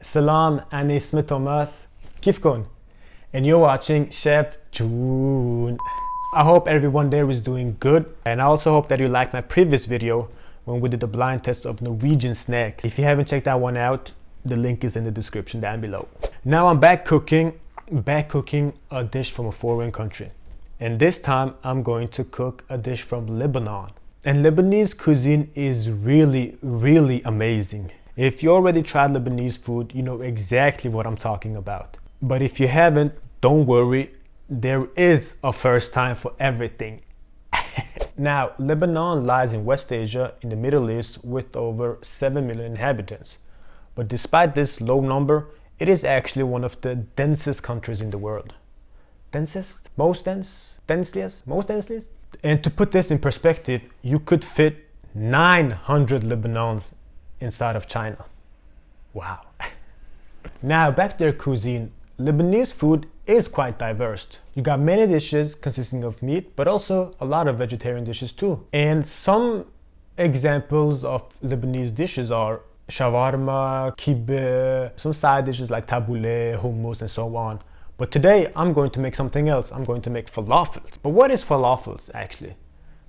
Salam, أنا اسمي توماس. كيفكن? And you're watching Chef June. I hope everyone there is doing good, and I also hope that you liked my previous video when we did the blind test of Norwegian snacks. If you haven't checked that one out, the link is in the description down below. Now I'm back cooking a dish from a foreign country. And this time I'm going to cook a dish from Lebanon. And Lebanese cuisine is really, really amazing. If you already tried Lebanese food, you know exactly what I'm talking about. But if you haven't, don't worry, there is a first time for everything. Now, Lebanon lies in West Asia in the Middle East with over 7 million inhabitants. But despite this low number, it is actually one of the densest countries in the world. Densest? Most dense? Densiest? Most densiest? And to put this in perspective, you could fit 900 Lebanons inside of China. Wow. Now back to their cuisine. Lebanese food is quite diverse. You got many dishes consisting of meat, but also a lot of vegetarian dishes too. And some examples of Lebanese dishes are shawarma, kibbeh, some side dishes like tabbouleh, hummus, and so on. But today I'm going to make something else. I'm going to make falafels. But what is falafels actually?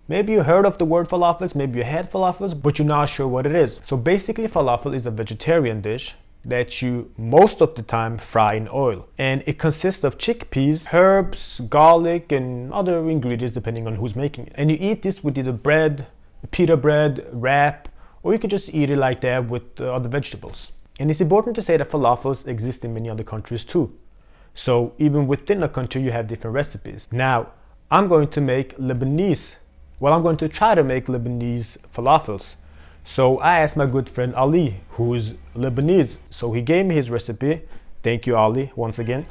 Maybe you heard of the word falafels, maybe you had falafels, but you're not sure what it is. So basically falafel is a vegetarian dish that you most of the time fry in oil. And it consists of chickpeas, herbs, garlic, and other ingredients depending on who's making it. And you eat this with either bread, pita bread, wrap, or you can just eat it like that with other vegetables. And it's important to say that falafels exist in many other countries too. So even within a country you have different recipes. Now I'm going to try to make Lebanese falafels. So I asked my good friend Ali, who is Lebanese. So he gave me his recipe. Thank you, Ali, once again.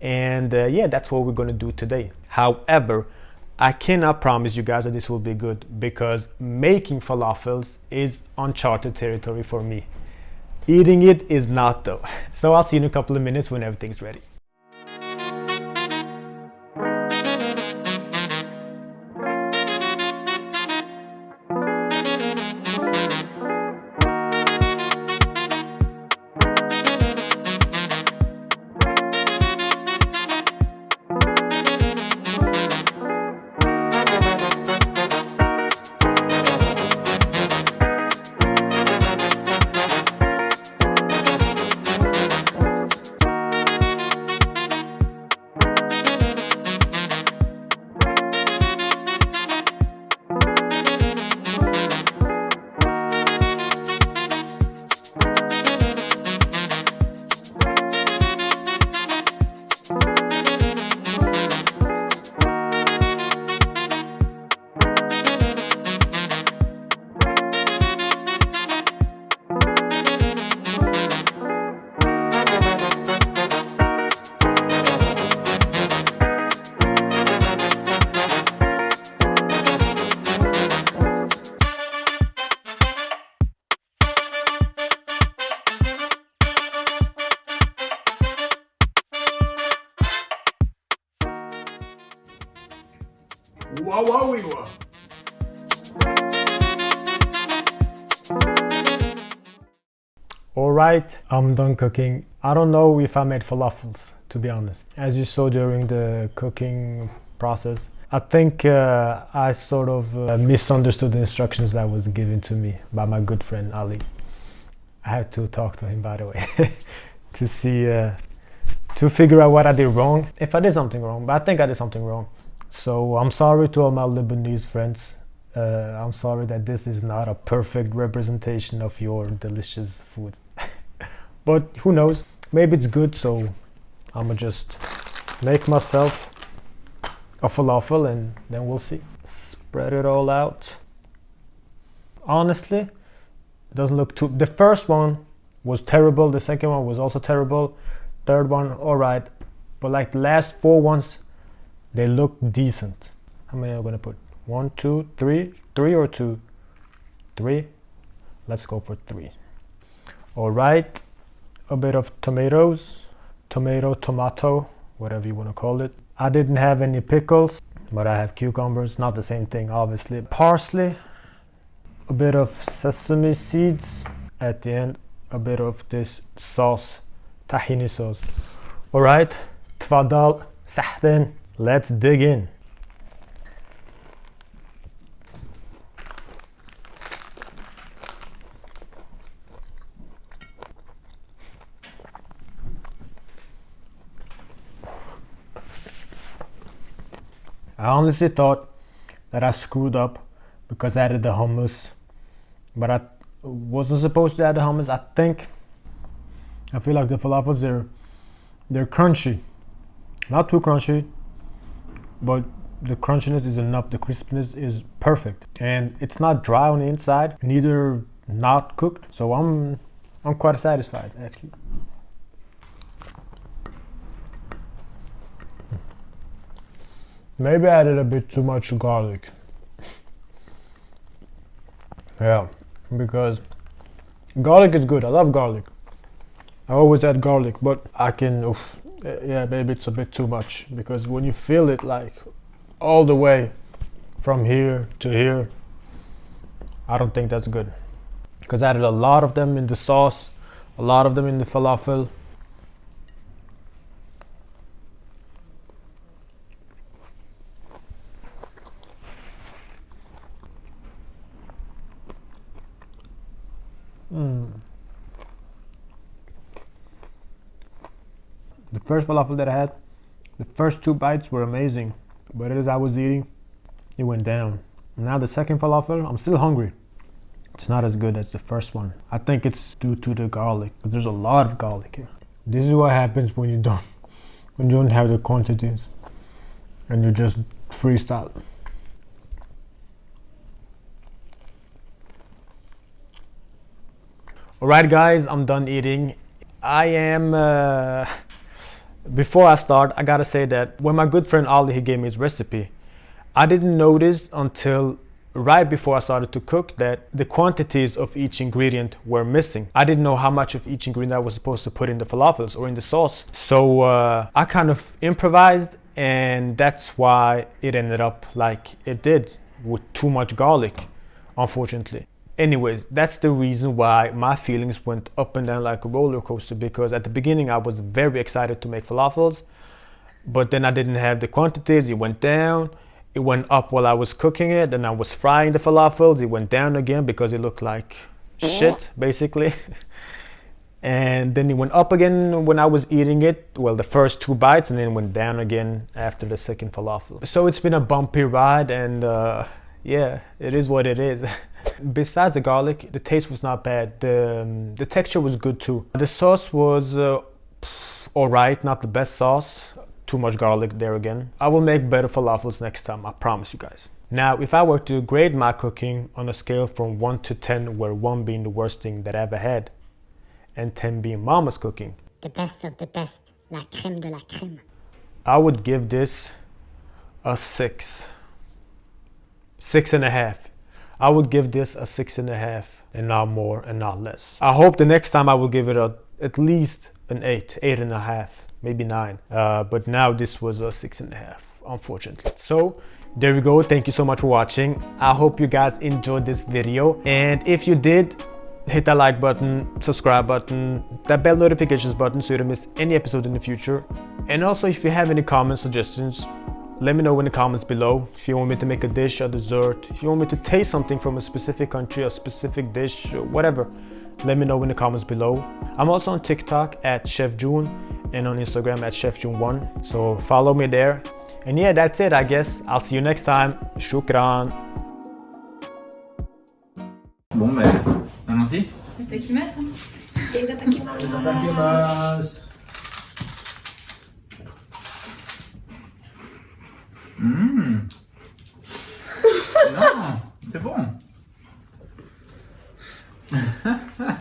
And yeah, that's what we're going to do today. However, I cannot promise you guys that this will be good because making falafels is uncharted territory for me. Eating it is not though. So I'll see you in a couple of minutes when everything's ready. Alright, I'm done cooking. I don't know if I made falafels, to be honest. As you saw during the cooking process, I think I sort of misunderstood the instructions that was given to me by my good friend Ali. I had to talk to him, by the way, to see, to figure out what I did wrong, if I did something wrong, but I think I did something wrong. So I'm sorry to all my Lebanese friends. I'm sorry that this is not a perfect representation of your delicious food. But who knows, maybe it's good, so I'ma just make myself a falafel and then we'll see. Spread it all out. Honestly, it doesn't look too... The first one was terrible, the second one was also terrible, third one alright, but like the last 4 ones, they look decent. How many am I gonna put? 1, 2, 3, 3 or 2? 3. Let's go for 3. All right, a bit of tomatoes, tomato, whatever you want to call it. I didn't have any pickles, but I have cucumbers, not the same thing obviously. Parsley, a bit of sesame seeds, at the end a bit of this sauce, tahini sauce. All right, tfadal, sahten, let's dig in. I honestly thought that I screwed up because I added the hummus, but I wasn't supposed to add the hummus. I feel like the falafels, they're crunchy, not too crunchy, but the crunchiness is enough. The crispiness is perfect, and it's not dry on the inside, neither not cooked. So I'm quite satisfied actually. Maybe I added a bit too much garlic. Yeah, because garlic is good. I love garlic. I always add garlic, but yeah, maybe it's a bit too much, because when you feel it like all the way from here to here, I don't think that's good. Because I added a lot of them in the sauce, a lot of them in the falafel. The first falafel that I had, the first 2 bites were amazing, but as I was eating, it went down. Now the second falafel, I'm still hungry. It's not as good as the first one. I think it's due to the garlic, because there's a lot of garlic here. This is what happens when you don't have the quantities and you just freestyle. Alright guys, I'm done eating. Before I start, I gotta say that when my good friend Ali, he gave me his recipe, I didn't notice until right before I started to cook that the quantities of each ingredient were missing. I didn't know how much of each ingredient I was supposed to put in the falafels or in the sauce. So I kind of improvised, and that's why it ended up like it did, with too much garlic, unfortunately. Anyways, that's the reason why my feelings went up and down like a roller coaster, because at the beginning I was very excited to make falafels, but then I didn't have the quantities. It went down, it went up while I was cooking it, then I was frying the falafels, it went down again because it looked like shit basically. And then it went up again when I was eating it, well, the first 2 bites, and then it went down again after the second falafel. So it's been a bumpy ride, and yeah, it is what it is. Besides the garlic, the taste was not bad. The texture was good too. The sauce was alright, not the best sauce. Too much garlic there again. I will make better falafels next time, I promise you guys. Now, if I were to grade my cooking on a scale from 1 to 10, where 1 being the worst thing that I ever had, and 10 being mama's cooking, the best of the best, la crème de la crème, I would give this a 6. 6.5. I would give this a 6.5, and not more and not less. I hope the next time I will give it at least an 8, 8.5, maybe 9. But now this was a 6.5, unfortunately. So there we go. Thank you so much for watching. I hope you guys enjoyed this video, and if you did, hit that like button, subscribe button, that bell notifications button so you don't miss any episode in the future. And also, if you have any comments, suggestions, let me know in the comments below. If you want me to make a dish, a dessert, if you want me to taste something from a specific country, a specific dish, or whatever, let me know in the comments below. I'm also on TikTok at Chef June, and on Instagram at Chef June1. So follow me there. And yeah, that's it, I guess. I'll see you next time. Shukran. Bon, ben, allons-y. Itakimasu. Itadakimasu. Non, c'est bon.